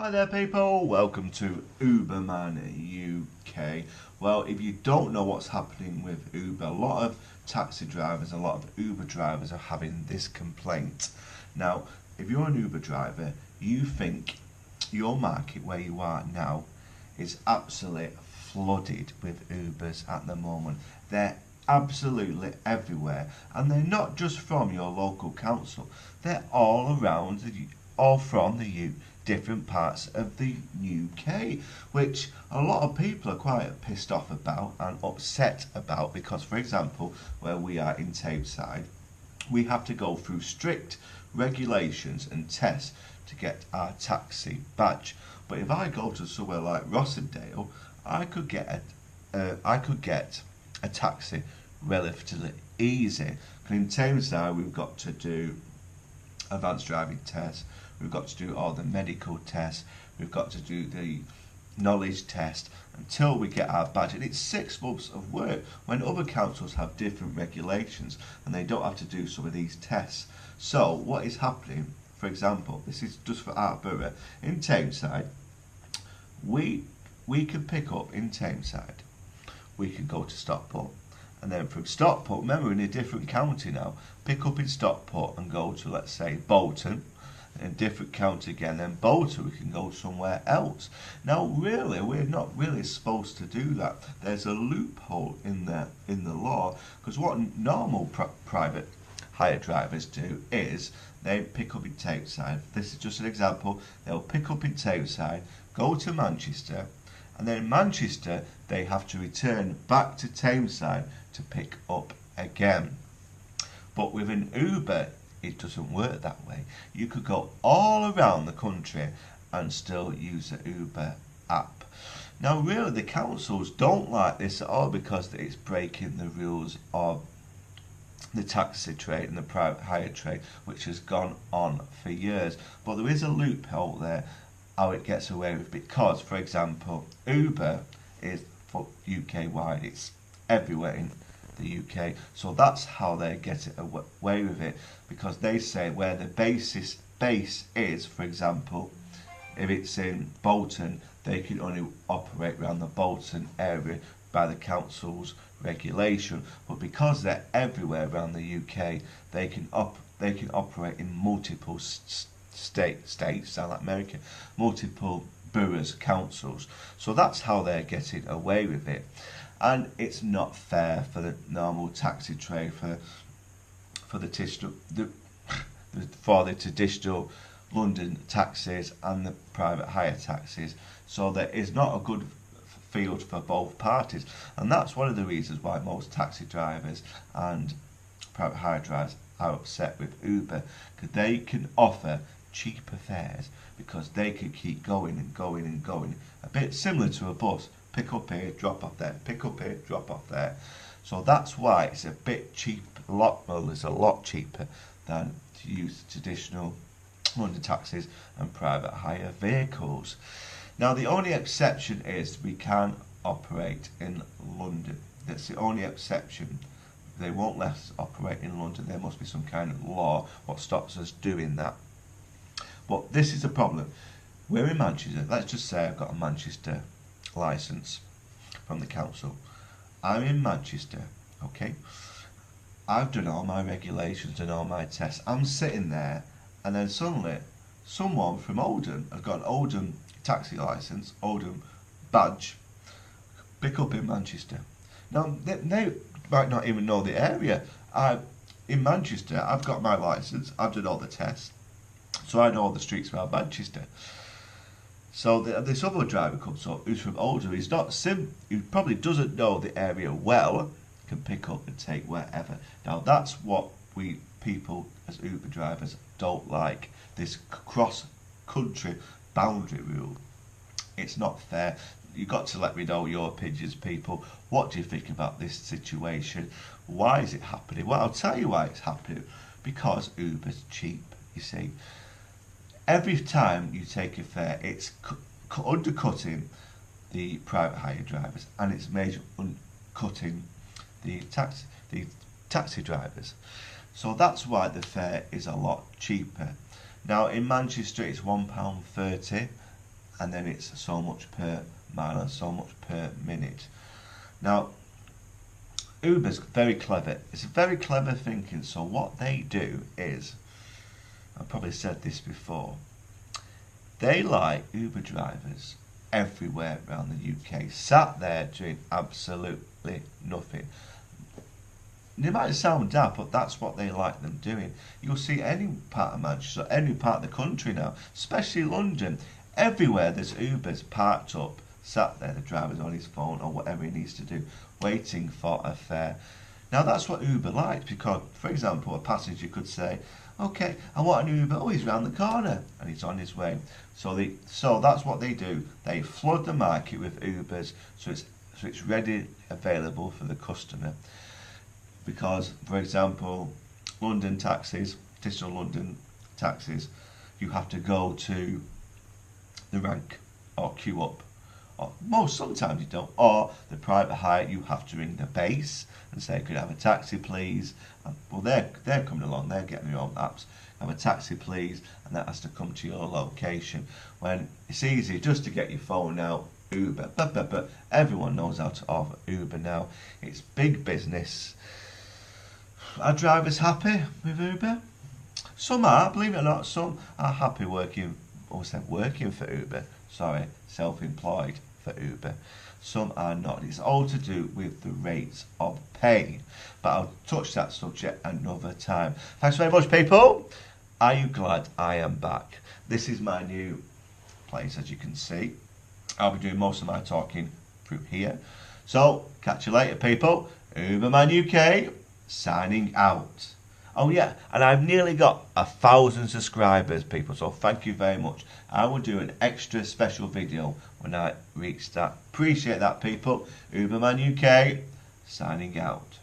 Hi there people, welcome to Uberman UK. Well, if you don't know what's happening with Uber, a lot of taxi drivers, a lot of Uber drivers are having this complaint. Now, if you're an Uber driver, you think your market where you are now is absolutely flooded with Ubers at the moment. They're absolutely everywhere, and they're not just from your local council, they're all around all from the different parts of the UK, which a lot of people are quite pissed off about and upset about because, for example, where we are in Tameside, we have to go through strict regulations and tests to get our taxi badge. But if I go to somewhere like Rossendale, I could get a taxi relatively easy. Because in Tameside, we've got to do advanced driving tests, we've got to do all the medical tests, we've got to do the knowledge test until we get our badge, and it's 6 months of work when other councils have different regulations and they don't have to do some of these tests. So what is happening, for example, this is just for our borough, in Tameside, we can pick up in Tameside, we can go to Stockport, and then from Stockport, remember we're in a different county now, pick up in Stockport and go to, let's say, Bolton, in a different county again, then Bolton we can go somewhere else. Now really, we're not really supposed to do that. There's a loophole in the law, because what normal private hire drivers do is they pick up in Tameside. This is just an example. They'll pick up in Tameside, go to Manchester, and then in Manchester they have to return back to Tameside to pick up again. But with an Uber, it doesn't work that way. You could go all around the country and still use the Uber app. Now really the councils don't like this at all because it's breaking the rules of the taxi trade and the private hire trade, which has gone on for years. But there is a loophole there how it gets away with, because, for example, Uber is for UK wide, it's everywhere in the UK, so that's how they get it away with it, because they say where the base is, for example, if it's in Bolton, they can only operate around the Bolton area by the council's regulation, but because they're everywhere around the UK, they can operate in multiple states, sound like America, multiple boroughs, councils. So that's how they're getting away with it, and it's not fair for the normal taxi trade, for the traditional London taxis and the private hire taxis. So there is not a good field for both parties, and that's one of the reasons why most taxi drivers and private hire drivers are upset with Uber, because they can offer cheaper fares because they can keep going and going and going, a bit similar to a bus, pick up here, drop off there, pick up here, drop off there. So that's why it's a bit cheap, it's a lot cheaper than to use traditional London taxis and private hire vehicles. Now the only exception is we can operate in London. That's the only exception. They won't let us operate in London. There must be some kind of law what stops us doing that. But this is a problem. We're in Manchester. Let's just say I've got a Manchester licence from the council. I'm in Manchester, okay? I've done all my regulations and all my tests. I'm sitting there, and then suddenly someone from Oldham has got an Oldham taxi licence, Oldham badge, pick up in Manchester. Now, they might not even know the area. In Manchester, I've got my licence, I've done all the tests, so I know all the streets around Manchester. So this other driver comes up who's from Oldham. He probably doesn't know the area well, can pick up and take wherever. Now that's what we people as Uber drivers don't like, this cross-country boundary rule. It's not fair. You've got to let me know your opinions, people. What do you think about this situation? Why is it happening? Well, I'll tell you why it's happening. Because Uber's cheap, you see. Every time you take a fare, it's undercutting the private hire drivers, and it's major undercutting the taxi drivers. So that's why the fare is a lot cheaper. Now in Manchester it's £1.30 and then it's so much per mile and so much per minute. Now, Uber's very clever. It's very clever thinking. So what they do is, I've probably said this before, they like Uber drivers everywhere around the UK, sat there doing absolutely nothing. It might sound daft, but that's what they like them doing. You'll see any part of Manchester, any part of the country now, especially London, everywhere there's Ubers parked up, sat there, the driver's on his phone or whatever he needs to do, waiting for a fare. Now that's what Uber likes, because, for example, a passenger could say, okay, I want an Uber, oh, he's round the corner, and he's on his way. So that's what they do. They flood the market with Ubers, so it's ready, available for the customer. Because, for example, London taxis, traditional London taxis, you have to go to the rank or queue up. Or sometimes you don't. Or the private hire, you have to ring the base and say, could I have a taxi, please? And, well, they're coming along. They're getting their own apps. Have a taxi, please, and that has to come to your location. When it's easy just to get your phone out, Uber. But everyone knows how to offer Uber now. It's big business. Are drivers happy with Uber? Some are, believe it or not. Some are happy working for Uber. Self-employed for Uber. Some are not. It's all to do with the rates of pay. But I'll touch that subject another time. Thanks very much, people. Are you glad I am back? This is my new place, as you can see. I'll be doing most of my talking through here. So, catch you later, people. Uberman UK, signing out. Oh yeah, and I've nearly got 1,000 subscribers, people, so thank you very much. I will do an extra special video when I reach that. Appreciate that, people. Uberman UK, signing out.